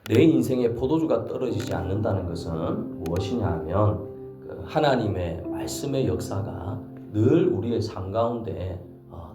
내 인생에 포도주가 떨어지지 않는다는 것은 무엇이냐 하면 하나님의 말씀의 역사가 늘 우리의 삶 가운데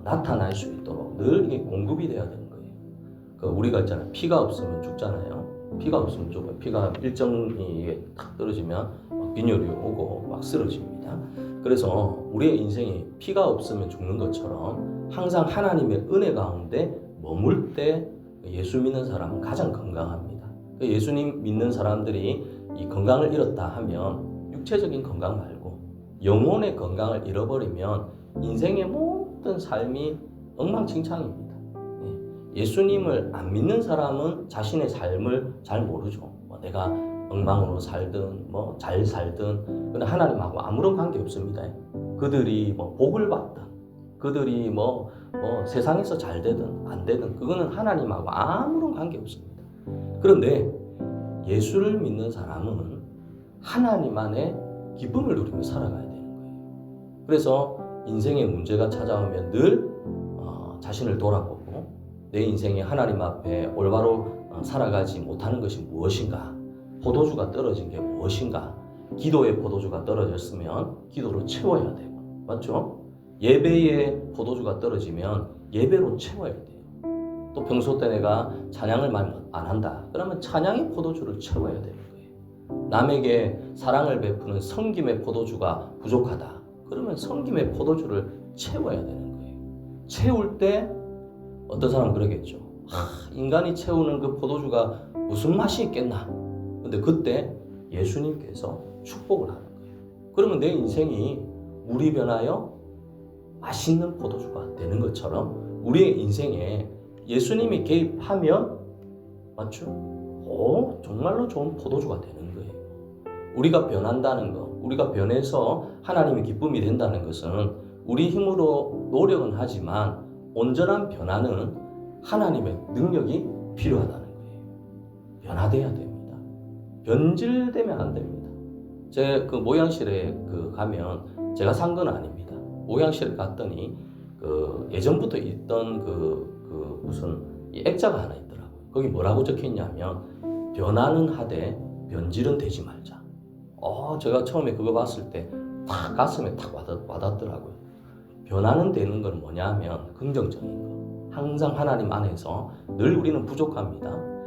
나타날 수 있도록 늘 이게 공급이 되어야 되는 거예요. 우리가 있잖아요. 피가 없으면 죽잖아요. 피가 없으면 죽어요. 피가 일정이 탁 떨어지면 빈혈이 오고 막 쓰러집니다. 그래서 우리의 인생이 피가 없으면 죽는 것처럼 항상 하나님의 은혜 가운데 머물 때 예수 믿는 사람은 가장 건강합니다. 예수님 믿는 사람들이 이 건강을 잃었다 하면 육체적인 건강 말고 영혼의 건강을 잃어버리면 인생의 모든 삶이 엉망진창입니다. 예수님을 안 믿는 사람은 자신의 삶을 잘 모르죠. 내가 엉망으로 살든 잘 살든 그건 하나님하고 아무런 관계 없습니다. 그들이 복을 받든 그들이 세상에서 잘 되든 안 되든 그거는 하나님하고 아무런 관계 없습니다. 그런데 예수를 믿는 사람은 하나님 안에 기쁨을 누리며 살아가야 되는 거예요. 그래서 인생의 문제가 찾아오면 늘 자신을 돌아보고 내 인생에 하나님 앞에 올바로 살아가지 못하는 것이 무엇인가, 포도주가 떨어진 게 무엇인가, 기도의 포도주가 떨어졌으면 기도로 채워야 되고, 맞죠? 예배의 포도주가 떨어지면 예배로 채워야 돼요. 또 평소 때 내가 찬양을 많이 안 한다. 그러면 찬양의 포도주를 채워야 되는 거예요. 남에게 사랑을 베푸는 섬김의 포도주가 부족하다. 그러면 섬김의 포도주를 채워야 되는 거예요. 채울 때 어떤 사람은 그러겠죠. 인간이 채우는 그 포도주가 무슨 맛이 있겠나. 근데 그때 예수님께서 축복을 하는 거예요. 그러면 내 인생이 물이 변하여 맛있는 포도주가 되는 것처럼 우리의 인생에 예수님이 개입하면, 맞죠? 정말로 좋은 포도주가 되는 거예요. 우리가 변한다는 것, 우리가 변해서 하나님의 기쁨이 된다는 것은 우리 힘으로 노력은 하지만 온전한 변화는 하나님의 능력이 필요하다는 거예요. 변화돼야 됩니다. 변질되면 안 됩니다. 제 그 모양실에 가면 제가 산 건 아닙니다. 모양실에 갔더니 예전부터 있던 무슨 액자가 하나 있더라고요. 거기 뭐라고 적혀 있냐면 변화는 하되 변질은 되지 말자. 제가 처음에 그거 봤을 때 탁 가슴에 탁 와닿더라고요. 변화는 되는 건 뭐냐면 긍정적인 거. 항상 하나님 안에서 늘 우리는 부족합니다.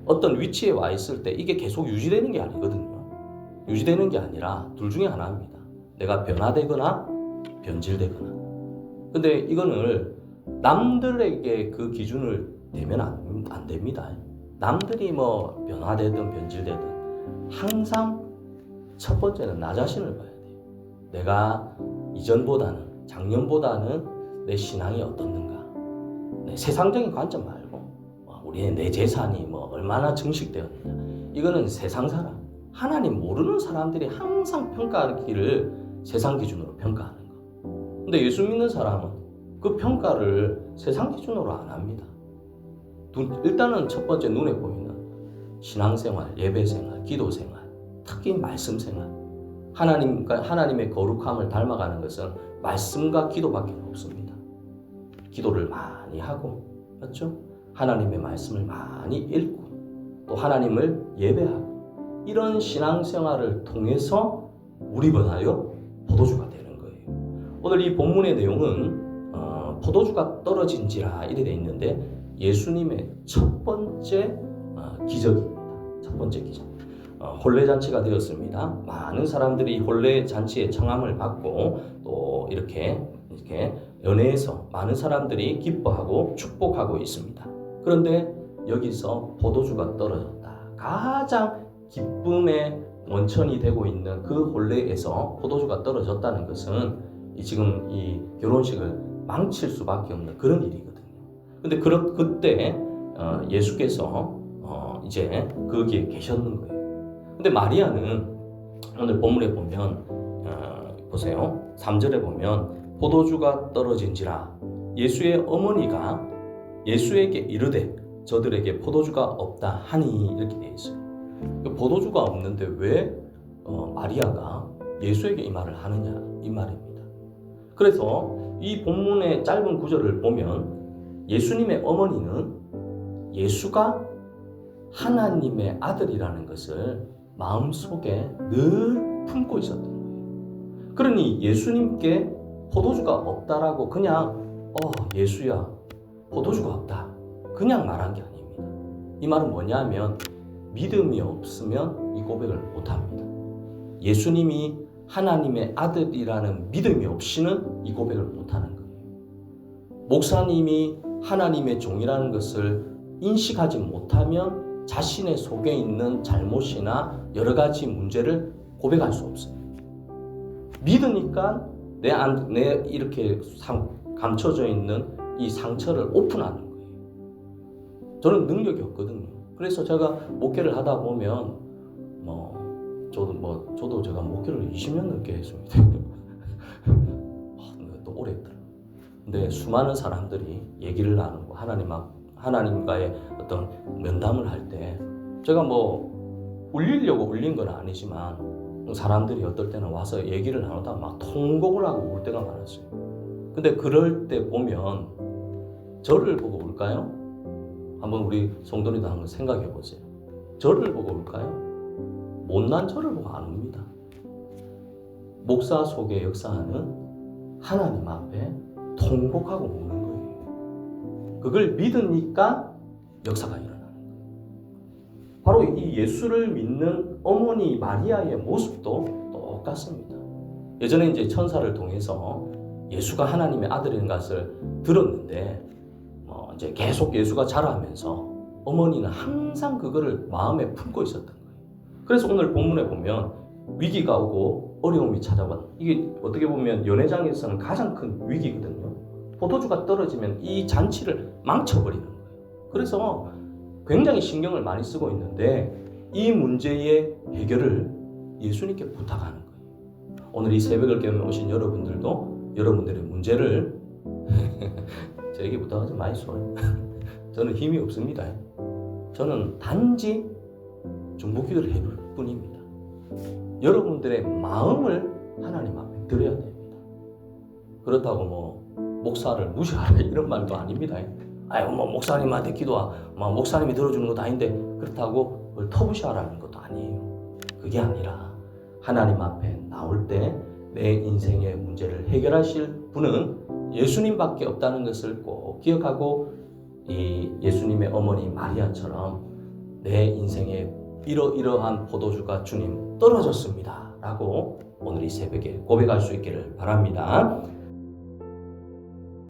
어떤 위치에 와 있을 때 이게 계속 유지되는 게 아니거든요. 유지되는 게 아니라 둘 중에 하나입니다. 내가 변화되거나 변질되거나. 근데 이거는 남들에게 그 기준을 대면 안 됩니다. 남들이 변화되든 변질되든 항상 첫 번째는 나 자신을 봐야 돼요. 내가 이전보다는, 작년보다는 내 신앙이 어떻는가. 내 세상적인 관점 말고 우리의 내 재산이 얼마나 증식되었느냐. 이거는 세상 사람, 하나님 모르는 사람들이 항상 평가하기를 세상 기준으로 평가하는 거. 근데 예수 믿는 사람은 그 평가를 세상 기준으로 안 합니다. 일단은 첫 번째 눈에 보이는 신앙생활, 예배생활, 기도생활, 특히 말씀생활. 하나님의 거룩함을 닮아가는 것은 말씀과 기도밖에 없습니다. 기도를 많이 하고, 맞죠? 하나님의 말씀을 많이 읽고, 또 하나님을 예배하고, 이런 신앙생활을 통해서 물이 변하여 포도주가 되는 거예요. 오늘 이 본문의 내용은 포도주가 떨어진지라 이래 돼 있는데 예수님의 첫 번째 기적입니다. 첫 번째 기적. 혼례잔치가 되었습니다. 많은 사람들이 혼례잔치의 청함을 받고 또 이렇게 연회에서 많은 사람들이 기뻐하고 축복하고 있습니다. 그런데 여기서 포도주가 떨어졌다. 가장 기쁨의 원천이 되고 있는 그 혼례에서 포도주가 떨어졌다는 것은 지금 이 결혼식을 망칠 수밖에 없는 그런 일이거든요. 근데 그때 예수께서 이제 거기에 계셨는 거예요. 근데 마리아는 오늘 본문에 보면 보세요. 3절에 보면 포도주가 떨어진지라 예수의 어머니가 예수에게 이르되 저들에게 포도주가 없다 하니 이렇게 되어 있어요. 포도주가 없는데 왜 마리아가 예수에게 이 말을 하느냐 이 말입니다. 그래서 이 본문의 짧은 구절을 보면 예수님의 어머니는 예수가 하나님의 아들이라는 것을 마음속에 늘 품고 있었던 거예요. 그러니 예수님께 포도주가 없다라고 그냥 예수야 포도주가 없다 그냥 말한 게 아닙니다. 이 말은 뭐냐면 믿음이 없으면 이 고백을 못합니다. 예수님이 하나님의 아들이라는 믿음이 없이는 이 고백을 못하는 거예요. 목사님이 하나님의 종이라는 것을 인식하지 못하면 자신의 속에 있는 잘못이나 여러 가지 문제를 고백할 수 없어요. 믿으니까 내 이렇게 감춰져 있는 이 상처를 오픈하는 거예요. 저는 능력이 없거든요. 그래서 제가 목회를 하다 보면 저도 제가 목회를 20년 넘게 했습니다. 또 오래 했더라고요. 근데 수많은 사람들이 얘기를 나누고 하나님과의 어떤 면담을 할 때 제가 울리려고 울린 건 아니지만 사람들이 어떨 때는 와서 얘기를 나누다 막 통곡을 하고 울 때가 많았어요. 근데 그럴 때 보면 저를 보고 울까요? 한번 우리 성도님도 한번 생각해 보세요. 저를 보고 울까요? 못난 저를 보고 안 웁니다. 목사 속에 역사하는 하나님 앞에 통곡하고 우는 거예요. 그걸 믿으니까 역사가 일어나는 거예요. 바로 이 예수를 믿는 어머니 마리아의 모습도 똑같습니다. 예전에 이제 천사를 통해서 예수가 하나님의 아들인 것을 들었는데 이제 계속 예수가 자라면서 어머니는 항상 그거를 마음에 품고 있었던 거예요. 그래서 오늘 본문에 보면 위기가 오고 어려움이 찾아와. 이게 어떻게 보면 연회장에서는 가장 큰 위기거든요. 포도주가 떨어지면 이 잔치를 망쳐버리는 거예요. 그래서 굉장히 신경을 많이 쓰고 있는데 이 문제의 해결을 예수님께 부탁하는 거예요. 오늘 이 새벽을 깨우며 오신 여러분들도 여러분들의 문제를 저에게 부탁하지 마이소. 저는 힘이 없습니다. 저는 단지 중보기도를 해볼 뿐입니다. 여러분들의 마음을 하나님 앞에 드려야 됩니다. 그렇다고 목사를 무시하라 이런 말도 아닙니다. 목사님한테 목사님이 들어주는 것도 아닌데 그렇다고 그걸 터부시하라는 것도 아니에요. 그게 아니라 하나님 앞에 나올 때 내 인생의 문제를 해결하실 분은 예수님밖에 없다는 것을 꼭 기억하고 이 예수님의 어머니 마리아처럼 내 인생에 이러이러한 포도주가 주님 떨어졌습니다 라고 오늘 이 새벽에 고백할 수 있기를 바랍니다.